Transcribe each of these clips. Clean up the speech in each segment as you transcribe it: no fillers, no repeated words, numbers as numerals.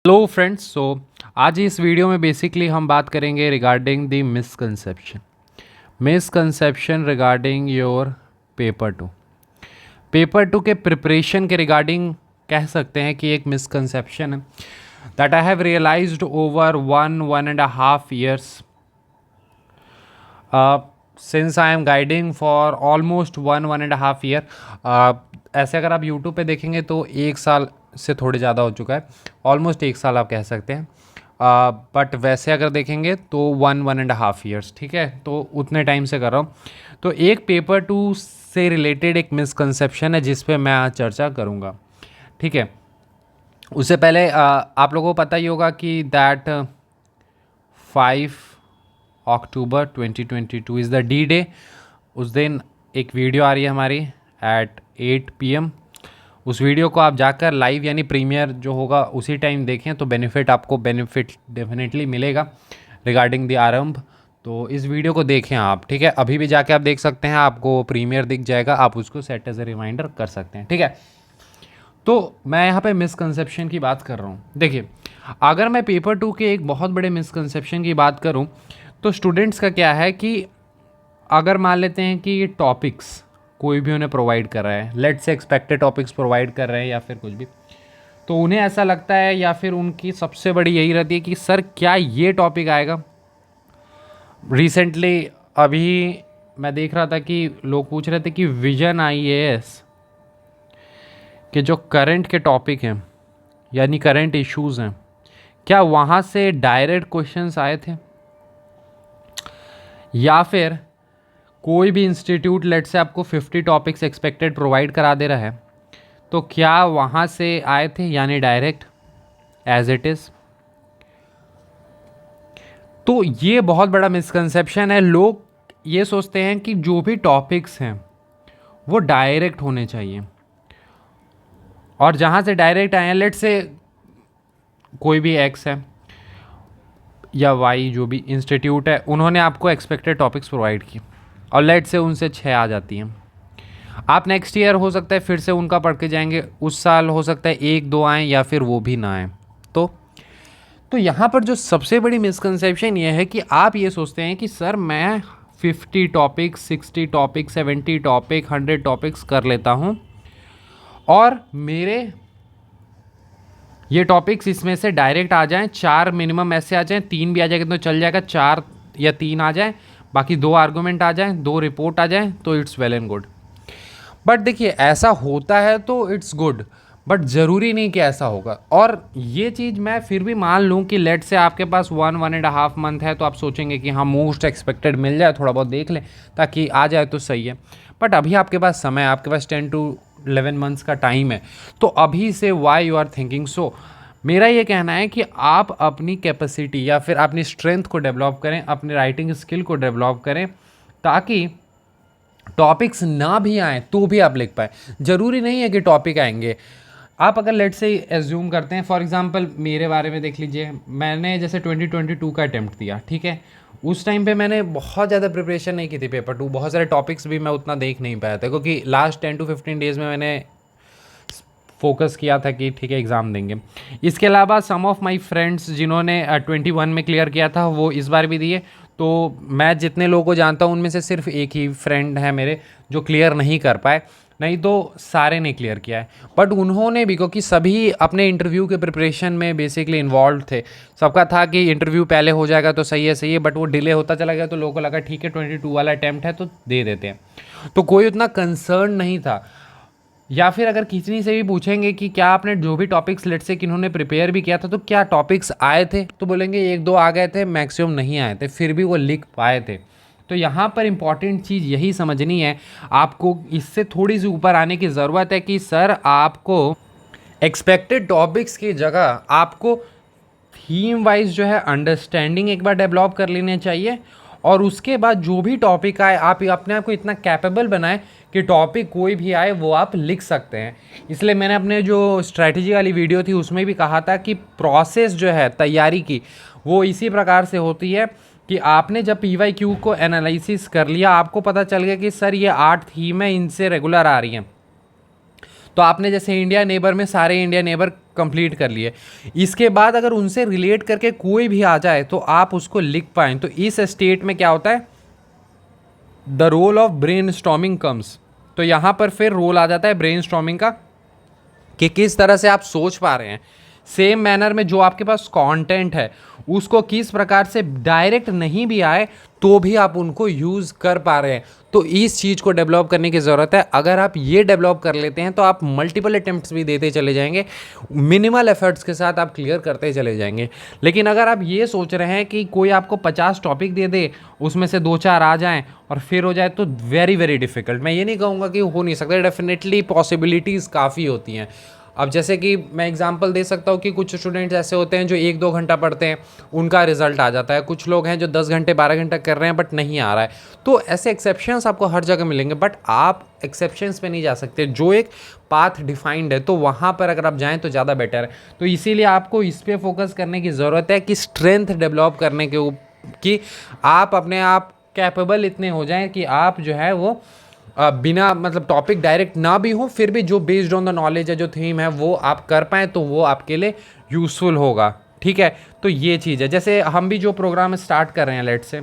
Hello friends. आज इस video में बेसिकली हम बात करेंगे regarding the misconception regarding your paper two के प्रिपरेशन के रिगार्डिंग कह सकते हैं कि एक मिसकंसेप्शन है that I have realised over 1.5 years since I am guiding for almost 1.5 year। ऐसे अगर आप यूट्यूब पे देखेंगे तो 1 साल से थोड़े ज़्यादा हो चुका है, ऑलमोस्ट 1 साल आप कह सकते हैं। बट वैसे अगर देखेंगे तो 1.5 years, ठीक है, तो उतने टाइम से कर रहा हूँ। तो एक पेपर टू से रिलेटेड एक मिसकंसेप्शन है जिस पे मैं आज चर्चा करूँगा, ठीक है। उससे पहले आप लोगों को पता ही होगा कि that 5 October 2022 is the D day. उस दिन एक वीडियो आ रही है हमारी एट 8 PM। उस वीडियो को आप जाकर लाइव यानी प्रीमियर जो होगा उसी टाइम देखें तो आपको बेनिफिट डेफिनेटली मिलेगा रिगार्डिंग द आरंभ। तो इस वीडियो को देखें आप, ठीक है। अभी भी जाके आप देख सकते हैं, आपको प्रीमियर दिख जाएगा, आप उसको सेट एज ए रिमाइंडर कर सकते हैं, ठीक है। तो मैं यहाँ पे मिसकंसेप्शन की बात कर रहा हूँ। देखिए, अगर मैं पेपर 2 के एक बहुत बड़े मिसकंसेप्शन की बात करूँ तो स्टूडेंट्स का क्या है कि अगर मान लेते हैं कि ये टॉपिक्स कोई भी उन्हें प्रोवाइड कर रहा है, let's say expected topics provide कर रहे हैं या फिर कुछ भी, तो उन्हें ऐसा लगता है या फिर उनकी सबसे बड़ी यही रहती है कि सर क्या ये टॉपिक आएगा। रिसेंटली अभी मैं देख रहा था कि लोग पूछ रहे थे कि विजन IAS के जो करंट के टॉपिक हैं यानी करंट इश्यूज़ हैं, क्या वहाँ से डायरेक्ट क्वेश्चंस आए थे, या फिर कोई भी इंस्टीट्यूट लेट से आपको 50 टॉपिक्स एक्सपेक्टेड प्रोवाइड करा दे रहा है तो क्या वहाँ से आए थे यानी डायरेक्ट एज इट इज़। तो ये बहुत बड़ा मिसकंसेप्शन है। लोग ये सोचते हैं कि जो भी टॉपिक्स हैं वो डायरेक्ट होने चाहिए, और जहाँ से डायरेक्ट आए हैं, लेट से कोई भी एक्स है या वाई जो भी इंस्टीट्यूट है, उन्होंने आपको एक्सपेक्टेड टॉपिक्स प्रोवाइड की और लेट से उनसे 6 आ जाती हैं। आप नेक्स्ट ईयर हो सकता है फिर से उनका पढ़ के जाएंगे, उस साल हो सकता है 1-2 आएँ या फिर वो भी ना आएँ। तो यहाँ पर जो सबसे बड़ी मिसकंसेप्शन ये है कि आप ये सोचते हैं कि सर मैं 50 टॉपिक्स, 60 टॉपिक्स, 70 टॉपिक, 100 टॉपिक्स कर लेता हूँ और मेरे ये टॉपिक्स इसमें से डायरेक्ट आ जाएं, 4 मिनिमम ऐसे आ जाएं, 3 भी आ जाएगा तो चल जाएगा, 4 या 3 आ जाएं, बाकी 2 आर्गूमेंट आ जाएं, 2 रिपोर्ट आ जाएं, तो it's well and good. But देखिए, ऐसा होता है तो इट्स गुड, बट ज़रूरी नहीं कि ऐसा होगा। और ये चीज़ मैं फिर भी मान लूँ कि लेट से आपके पास 1.5 मंथ है तो आप सोचेंगे कि हाँ मोस्ट एक्सपेक्टेड मिल जाए, थोड़ा बहुत देख लें ताकि आ जाए तो सही है। बट अभी आपके पास समय, आपके पास 10 to 11 मंथ्स का टाइम है, तो अभी से why you are thinking so. मेरा ये कहना है कि आप अपनी कैपेसिटी या फिर अपनी स्ट्रेंथ को डेवलप करें, अपनी राइटिंग स्किल को डेवलप करें, ताकि टॉपिक्स ना भी आए तो भी आप लिख पाए। ज़रूरी नहीं है कि टॉपिक आएंगे। आप अगर लेट से एज्यूम करते हैं, फॉर एग्जांपल मेरे बारे में देख लीजिए, मैंने जैसे 2022 का अटेम्प्ट दिया, ठीक है। उस टाइम पे मैंने बहुत ज़्यादा प्रिपरेशन नहीं की थी पेपर 2, बहुत सारे टॉपिक्स भी मैं उतना देख नहीं पाया था क्योंकि लास्ट 10 to 15 डेज़ में मैंने फोकस किया था कि ठीक है एग्ज़ाम देंगे। इसके अलावा सम ऑफ माई फ्रेंड्स जिन्होंने 21 में क्लियर किया था वो इस बार भी दिए। तो मैं जितने लोगों को जानता हूँ उनमें से सिर्फ एक ही फ्रेंड है मेरे जो क्लियर नहीं कर पाए, नहीं तो सारे ने क्लियर किया है। बट उन्होंने भी, क्योंकि सभी अपने इंटरव्यू के प्रिपरेशन में बेसिकली इन्वॉल्व थे, सबका था कि इंटरव्यू पहले हो जाएगा तो सही है, बट वो डिले होता चला गया तो लोगों को लगा ठीक है 22 वाला अटैम्प्ट है तो दे देते हैं, तो कोई उतना कंसर्न नहीं था। या फिर अगर किसी से भी पूछेंगे कि क्या आपने जो भी टॉपिक्स लेट से किन्होंने प्रिपेयर भी किया था तो क्या टॉपिक्स आए थे, तो बोलेंगे 1-2 आ गए थे, मैक्सिमम नहीं आए थे, फिर भी वो लिख पाए थे। तो यहाँ पर इम्पॉर्टेंट चीज़ यही समझनी है, आपको इससे थोड़ी सी ऊपर आने की ज़रूरत है कि सर आपको एक्सपेक्टेड टॉपिक्स की जगह आपको थीम वाइज जो है अंडरस्टैंडिंग एक बार डेवलप कर लेनी चाहिए, और उसके बाद जो भी टॉपिक आए आप अपने आप को इतना कैपेबल बनाएं कि टॉपिक कोई भी आए वो आप लिख सकते हैं। इसलिए मैंने अपने जो स्ट्रैटेजी वाली वीडियो थी उसमें भी कहा था कि प्रोसेस जो है तैयारी की वो इसी प्रकार से होती है कि आपने जब PYQ को एनालिसिस कर लिया, आपको पता चल गया कि सर ये 8 थीम है, इनसे रेगुलर आ रही हैं, तो आपने जैसे इंडिया नेबर में सारे इंडिया नेबर कंप्लीट कर लिए। इसके बाद अगर उनसे रिलेट करके कोई भी आ जाए तो आप उसको लिख पाएँ। तो इस स्टेट में क्या होता है, the role of brainstorming comes. तो यहाँ पर फिर रोल आ जाता है ब्रेन स्टॉर्मिंग का कि किस तरह से आप सोच पा रहे हैं, सेम मैनर में जो आपके पास कंटेंट है उसको किस प्रकार से डायरेक्ट नहीं भी आए तो भी आप उनको यूज़ कर पा रहे हैं। तो इस चीज़ को डेवलप करने की ज़रूरत है। अगर आप ये डेवलप कर लेते हैं तो आप मल्टीपल अटेम्प्ट्स भी देते चले जाएंगे, मिनिमल एफर्ट्स के साथ आप क्लियर करते चले जाएंगे। लेकिन अगर आप ये सोच रहे हैं कि कोई आपको 50 टॉपिक दे दे, उसमें से 2-4 आ जाएं और फिर हो जाए, तो वेरी वेरी डिफ़िकल्ट। मैं ये नहीं कहूँगा कि हो नहीं सकता, डेफिनेटली पॉसिबिलिटीज़ काफ़ी होती हैं। अब जैसे कि मैं एग्जांपल दे सकता हूँ कि कुछ स्टूडेंट्स ऐसे होते हैं जो 1-2 घंटा पढ़ते हैं, उनका रिजल्ट आ जाता है। कुछ लोग हैं जो 10 घंटे 12 घंटा कर रहे हैं बट नहीं आ रहा है। तो ऐसे एक्सेप्शंस आपको हर जगह मिलेंगे, बट आप एक्सेप्शंस पे नहीं जा सकते। जो एक पाथ डिफाइंड है तो वहाँ पर अगर आप जाएँ तो ज़्यादा बेटर है। तो इसीलिए आपको इस पर फोकस करने की ज़रूरत है कि स्ट्रेंथ डेवलप करने के कि आप अपने आप कैपेबल इतने हो जाएं कि आप जो है वो बिना मतलब टॉपिक डायरेक्ट ना भी हो, फिर भी जो बेस्ड ऑन द नॉलेज है, जो थीम है, वो आप कर पाएँ तो वो आपके लिए यूज़फुल होगा। ठीक है, तो ये चीज़ है। जैसे हम भी जो प्रोग्राम स्टार्ट कर रहे हैं लेट से,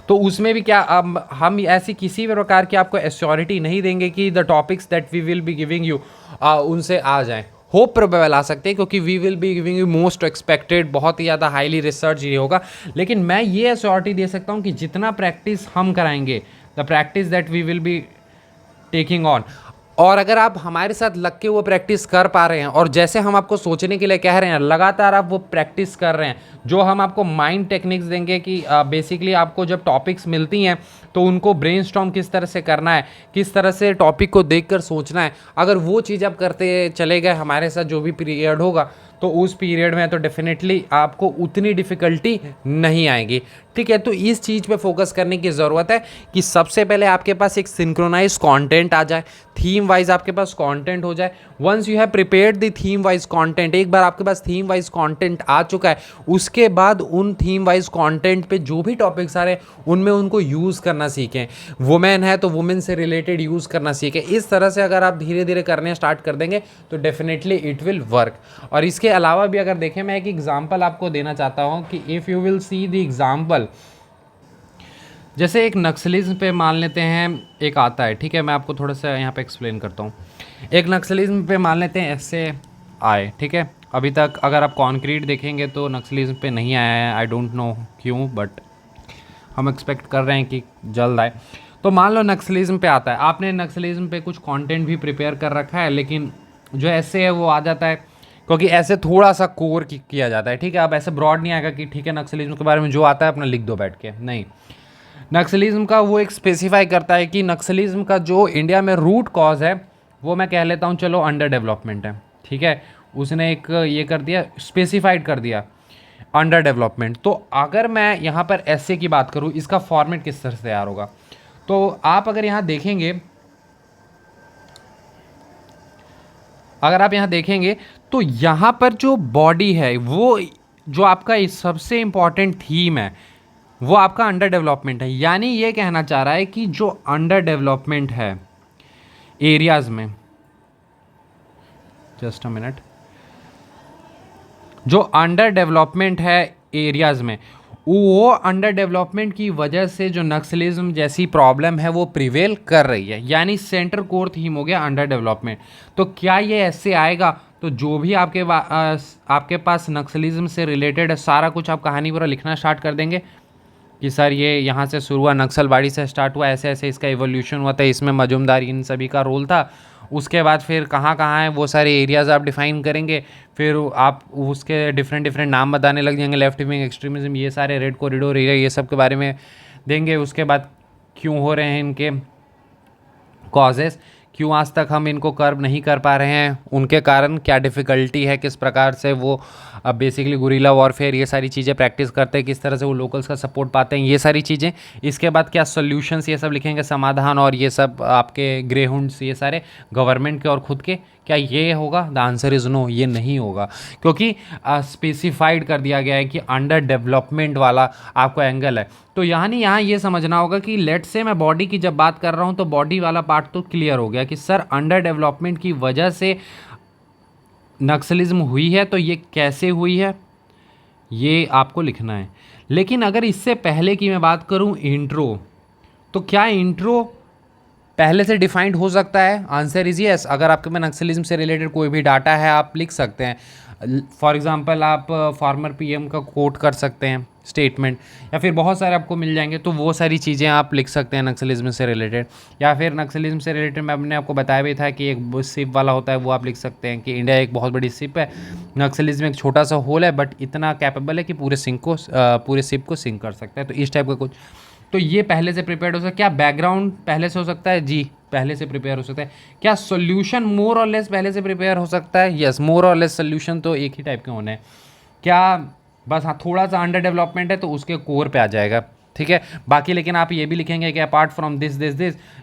तो उसमें भी क्या अब हम ऐसी किसी भी प्रकार की आपको एश्योरिटी नहीं देंगे कि the topics that we will be giving you उनसे आ जाएं। होप प्रोबेबल आ सकते हैं क्योंकि we will be giving you most expected, बहुत ही ज़्यादा हाईली रिसर्च ये होगा। लेकिन मैं ये एश्योरिटी दे सकता हूँ कि जितना प्रैक्टिस हम कराएंगे, the practice that we will be taking on, और अगर आप हमारे साथ लग के वो प्रैक्टिस कर पा रहे हैं और जैसे हम आपको सोचने के लिए कह रहे हैं लगातार आप वो प्रैक्टिस कर रहे हैं, जो हम आपको माइंड टेक्निक्स देंगे कि बेसिकली आपको जब टॉपिक्स मिलती हैं तो उनको ब्रेनस्टॉर्म किस तरह से करना है, किस तरह से टॉपिक को देखकर सोचना है, अगर वो चीज़ आप करते चले गए हमारे साथ जो भी पीरियड होगा तो उस पीरियड में तो डेफिनेटली आपको उतनी डिफ़िकल्टी नहीं आएगी। ठीक है, तो इस चीज़ पे फोकस करने की ज़रूरत है कि सबसे पहले आपके पास एक सिंक्रोनाइज कंटेंट आ जाए, थीम वाइज आपके पास कंटेंट हो जाए। Once you have prepared the theme wise content, एक बार आपके पास थीम वाइज कंटेंट आ चुका है, उसके बाद उन थीम वाइज कंटेंट पे जो भी टॉपिक्स आ रहे हैं उनमें उनको यूज़ करना सीखें। वुमेन है तो वुमेन से रिलेटेड यूज़ करना सीखें। इस तरह से अगर आप धीरे धीरे करने स्टार्ट कर देंगे तो डेफिनेटली इट विल वर्क। और इसके अलावा भी अगर देखें, मैं एक एग्जांपल आपको देना चाहता हूं कि if you will see the example, जैसे एक नक्सलिज्म पे मान लेते हैं एक आता है। ठीक है, मैं आपको थोड़ा सा यहाँ पे एक्सप्लेन करता हूँ। एक नक्सलिज्म पे मान लेते हैं ऐसे आए। ठीक है, अभी तक अगर आप कॉन्क्रीट देखेंगे तो नक्सलिज्म पे नहीं आया है, आई डोंट नो क्यों, बट हम एक्सपेक्ट कर रहे हैं कि जल्द आए। तो मान लो नक्सलिज्म पे आता है, आपने नक्सलिज्म पे कुछ कंटेंट भी प्रिपेयर कर रखा है, लेकिन जो ऐसे है वो आ जाता है क्योंकि ऐसे थोड़ा सा कोर किया जाता है। ठीक है, अब ऐसे ब्रॉड नहीं आएगा कि ठीक है नक्सलिज्म के बारे में जो आता है अपना लिख दो बैठ के, नहीं। नक्सलिज्म का वो एक स्पेसिफाई करता है कि नक्सलिज्म का जो इंडिया में रूट कॉज है वो मैं कह लेता हूँ चलो अंडर डेवलपमेंट है। ठीक है, उसने एक ये कर दिया, स्पेसिफाइड कर दिया अंडर डेवलपमेंट। तो अगर मैं यहाँ पर ऐसे की बात करूँ, इसका फॉर्मेट किस तरह से तैयार होगा, तो आप अगर यहाँ देखेंगे, अगर आप यहाँ देखेंगे तो यहाँ पर जो बॉडी है, वो जो आपका सबसे इम्पॉर्टेंट थीम है वो आपका अंडर डेवलपमेंट है। यानी ये कहना चाह रहा है कि जो अंडर डेवलपमेंट है एरियाज़ में, जस्ट अ मिनट, जो अंडर डेवलपमेंट है एरियाज़ में, वो अंडर डेवलपमेंट की वजह से जो नक्सलिज्म जैसी प्रॉब्लम है वो प्रिवेल कर रही है। यानी सेंटर कोर थीम हो गया अंडर डेवलपमेंट। तो क्या ये ऐसे आएगा तो जो भी आपके पास नक्सलिज्म से रिलेटेड है सारा कुछ आप कहानी पूरा लिखना स्टार्ट कर देंगे कि सर ये यहाँ से शुरू हुआ, नक्सलवाड़ी से स्टार्ट हुआ, ऐसे ऐसे इसका इवोल्यूशन हुआ था, इसमें मजूमदार इन सभी का रोल था, उसके बाद फिर कहाँ कहाँ है वो सारे एरियाज़ आप डिफ़ाइन करेंगे, फिर आप उसके डिफरेंट डिफरेंट नाम बताने लग जाएंगे, लेफ्ट विंग एक्सट्रीमिज़म, ये सारे रेड कॉरिडोर एरिया, ये सब के बारे में देंगे। उसके बाद क्यों हो रहे हैं इनके कॉजेस, क्यों आज तक हम इनको कर्व नहीं कर पा रहे हैं, उनके कारण क्या डिफ़िकल्टी है, किस प्रकार से वो अब बेसिकली गुरिल्ला वॉरफेयर ये सारी चीज़ें प्रैक्टिस करते हैं, किस तरह से वो लोकल्स का सपोर्ट पाते हैं, ये सारी चीज़ें। इसके बाद क्या सॉल्यूशंस ये सब लिखेंगे, समाधान, और ये सब आपके ग्रे हुंड्स, ये सारे गवर्नमेंट के और खुद के। क्या ये होगा? द आंसर इज़ नो, ये नहीं होगा, क्योंकि स्पेसिफाइड कर दिया गया है कि अंडर डेवलपमेंट वाला आपको एंगल है। तो यानी यहाँ ये समझना होगा कि लेट से मैं बॉडी की जब बात कर रहा हूँ तो बॉडी वाला पार्ट तो क्लियर हो गया कि सर अंडर डेवलपमेंट की वजह से नक्सलिज्म हुई है तो ये कैसे हुई है ये आपको लिखना है। लेकिन अगर इससे पहले की मैं बात करूं इंट्रो, तो क्या इंट्रो पहले से डिफाइंड हो सकता है? Answer is yes. अगर आपके में नक्सलिज्म से रिलेटेड कोई भी डाटा है आप लिख सकते हैं। फॉर एग्जांपल आप फॉर्मर पीएम का कोट कर सकते हैं स्टेटमेंट, या फिर बहुत सारे आपको मिल जाएंगे, तो वो सारी चीज़ें आप लिख सकते हैं नक्सलिज्म से रिलेटेड। या फिर नक्सलिज्म से रिलेटेड मैंने आपको बताया भी था कि एक सिप वाला होता है, वो आप लिख सकते हैं कि इंडिया एक बहुत बड़ी सिप है, नक्सलिज्म एक छोटा सा होल है, बट इतना कैपेबल है कि पूरे सिप को सिंक कर सकता है। तो इस टाइप का कुछ, तो ये पहले से प्रिपेयर हो सकता है। क्या बैकग्राउंड पहले से हो सकता है? जी पहले से प्रिपेयर हो सकता है। क्या सॉल्यूशन मोर और लेस पहले से प्रिपेयर हो सकता है? यस, मोर और लेस सॉल्यूशन तो एक ही टाइप के होने हैं। क्या बस हाँ थोड़ा सा अंडर डेवलपमेंट है तो उसके कोर पे आ जाएगा, ठीक है। बाकी लेकिन आप ये भी लिखेंगे कि अपार्ट फ्रॉम दिस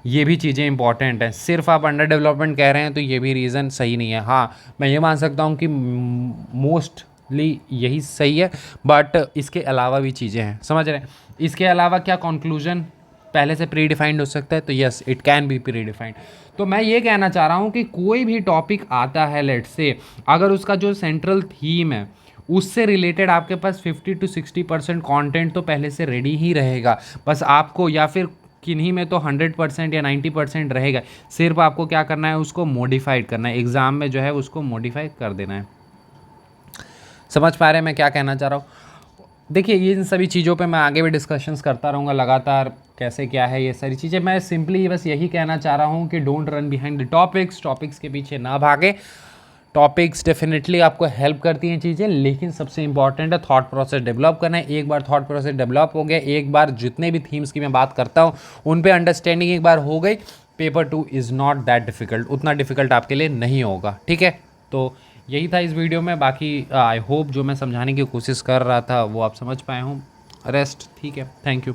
ये भी चीज़ें इंपॉर्टेंट हैं। सिर्फ आप अंडर डेवलपमेंट कह रहे हैं तो ये भी रीज़न सही नहीं है। हाँ मैं ये मान सकता हूँ कि मोस्टली यही सही है, बट इसके अलावा भी चीज़ें हैं, समझ रहे हैं। इसके अलावा क्या कंक्लूजन पहले से प्री डिफाइंड हो सकता है? तो yes, it can be pre defined. तो मैं ये कहना चाह रहा हूँ कि कोई भी टॉपिक आता है लेट्स से, अगर उसका जो सेंट्रल थीम है उससे रिलेटेड आपके पास 50 to 60% कॉन्टेंट तो पहले से रेडी ही रहेगा। बस आपको, या फिर किन्हीं में तो 100% या 90% रहेगा, सिर्फ आपको क्या करना है, उसको मॉडिफाइड करना है, एग्ज़ाम में जो है उसको मॉडिफाई कर देना है। समझ पा रहे हैं मैं क्या कहना चाह रहा हूँ? देखिए इन सभी चीज़ों पे मैं आगे भी डिस्कशंस करता रहूँगा लगातार, कैसे क्या है ये सारी चीज़ें। मैं सिंपली बस यही कहना चाह रहा हूँ कि don't run behind the topics के पीछे ना भागे। टॉपिक्स डेफिनेटली आपको हेल्प करती हैं चीज़ें, लेकिन सबसे इंपॉर्टेंट है थॉट प्रोसेस डेवलप करना है। एक बार थॉट प्रोसेस डेवलप हो गया, एक बार जितने भी थीम्स की मैं बात करता हूँ उन पे अंडरस्टैंडिंग एक बार हो गई, paper 2 is not that difficult, उतना डिफ़िकल्ट आपके लिए नहीं होगा, ठीक है। तो यही था इस वीडियो में। बाकी आई होप जो मैं समझाने की कोशिश कर रहा था वो आप समझ पाए हों। रेस्ट ठीक है, थैंक यू।